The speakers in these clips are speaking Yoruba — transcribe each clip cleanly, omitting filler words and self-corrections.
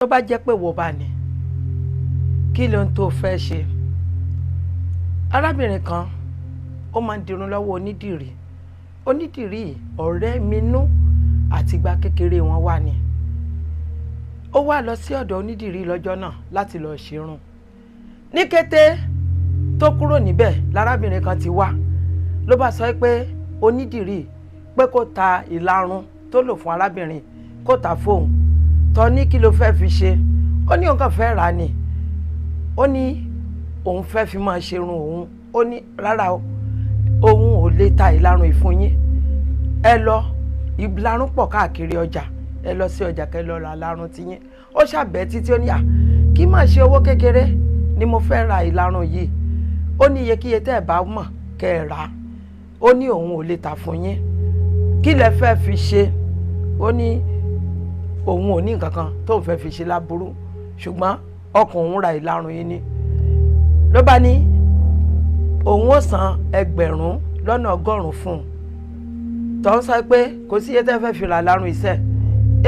tó bá jẹ́ pé wò bá ní kí ló ń tó fẹ́ ṣe. Arábìnrin kan ó máa ń dirun lọ́wọ́ onídìrí ọ̀rẹ́ mi nú àtìgbà kékeré wọn wà ní. Ó wá lọ sí ọ̀dọ̀ onídìrí lọ́jọ́ náà láti lọ ṣerun. Ní kété tó kúrò níbẹ̀ lárábìnrin kan ti wá ló bá sọ pé onídìrí pé kó ta ìlarun tó lò fún arábìnrin kó ta fóun. Tó ní kí ló fẹ́ fi ṣe, ó ní òun kàn fẹ́ rà ni, ó ní òun fẹ́ fi máa ṣerun òun. Ó ní rárá o, òun ò lè ta ìlarun ìfún yín, ẹ lọ ìlarun pọ̀ káàkiri ọjà, ẹ lọ sí ọjà kẹ́ lọ ra ìlarun tiyín. Ó ṣàbẹ̀ títí ó ní kí má ṣe owó kékeré ni mo fẹ́ ra ìlarun yìí, ó ní iyekíye tẹ́ ẹ bá mọ̀ kẹ́ ẹ rà, ó ní òun ò lè tà fún yín, kí lẹ fẹ́ fi ṣe. Ó ní òun ò ní nǹkan kan tóun fẹ́ fi ṣe láburú, ṣùgbọ́n ọkàn òun ra ìlarun yìí ni. Ló bá ní òun ó san 1,100 fún un. Tó ń sọ pé kò sí iye tẹ́ fẹ́ fi ra ìlarun iṣẹ́,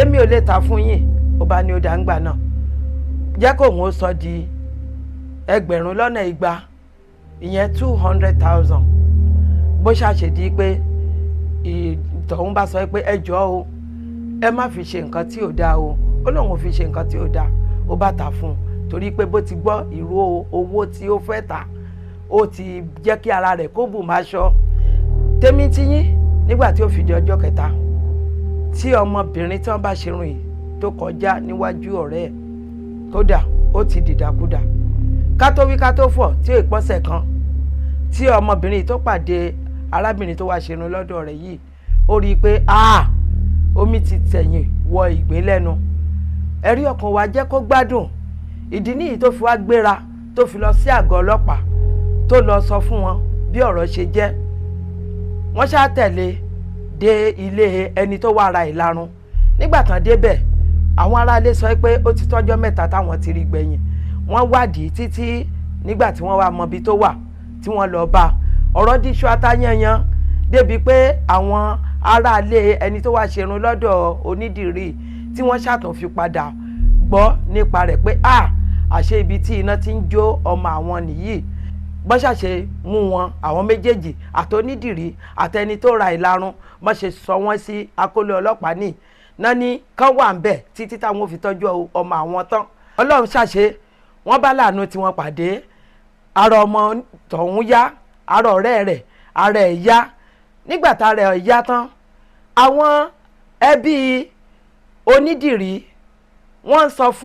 èmi ò lè tà fún yín. Ó bá ní ó dá ń gbà náà jẹ́ kó òun ó sọ di 1,200, ìyẹn 200,000. Bó ṣàṣèdí pé ìtọ̀hún bá sọ pé ẹ jọ̀ọ́ o, ẹ má fi ṣe nǹkan tí ò dáa o. Ó lóun ò fi ṣe nǹkan tí ò dáa, ó bá tà fún un torí pé bó ti gbọ́ ìró owó tí ó fẹ́ tà, ó ti jẹ́ kí ara rẹ̀ kó bù máa ṣọ́. Tèmi tiyín nígbà tí ó fi di ọjọ́ kẹta tí ọmọbìnrin tí wọ́n bá ṣerun yìí tó kọjá níwájú ọ̀rẹ́ ẹ̀, kódà ó ti dìdàkudà. Ká tó wí ká tó fọ̀ tí ó ìpọ́sẹ̀ kan tí ọmọbìnrin tó pàdé arábìnrin tó wá ṣerun lọ́dọ̀ rẹ̀ yìí, ó rí i pé omi ti tẹ̀yìn wọ ìgbín lẹ́nu. Ẹ̀rí ọkàn wa jẹ́ kó gbádùn. Ìdí nìyí tó fi wá gbéra tó fi lọ sí àgọ́ ọlọ́pàá tó lọ sọ fún wọn bí ọ̀rọ̀ ṣe jẹ́. Wọ́n ṣá tẹ̀lé dé ilé ẹni tó wá ra ìlarun. Nígbà tán débẹ̀, àwọn aráalé sọ pé ó ti tọ́jọ́ mẹ́ta táwọn ti rí gbẹ̀yìn. Wọ́n wádìí títí nígbà tí wọ́n wá mọbi tó wà tí wọ́n lọ bá. Ọ̀rọ̀ díṣu atáyẹ̀yàn débi pé àwọn aráalé ẹni tó wá ṣerun lọ́dọ̀ onídìrí tí wọ́n ṣàtún fi padà gbọ́ nípa rẹ̀ pé àṣé ibi tí iná ti ń jó ọmọ àwọn nìyí. Bọ́n ṣàṣe mú wọn àwọn méjèèjì àtonídìrí àtẹni tó ra ìlarun, bọ́n ṣe sọ wọ́n sí akóló ọlọ́pàá ní náà ní kán wà ń bẹ̀ títí táwọn ò fi tọ́jú ọmọ àwọn tán. Ọlọ́run ṣàṣe wọ́n bá láàánú tí wọ́n pàdé. Ara ọmọ tọ̀hún yá, ara ọ̀rẹ́ rẹ̀ ara ẹ̀ yá. Nígbà tá ara ẹ̀ yá tán, àwọn ẹbí onídìrí wọ́n sọ fún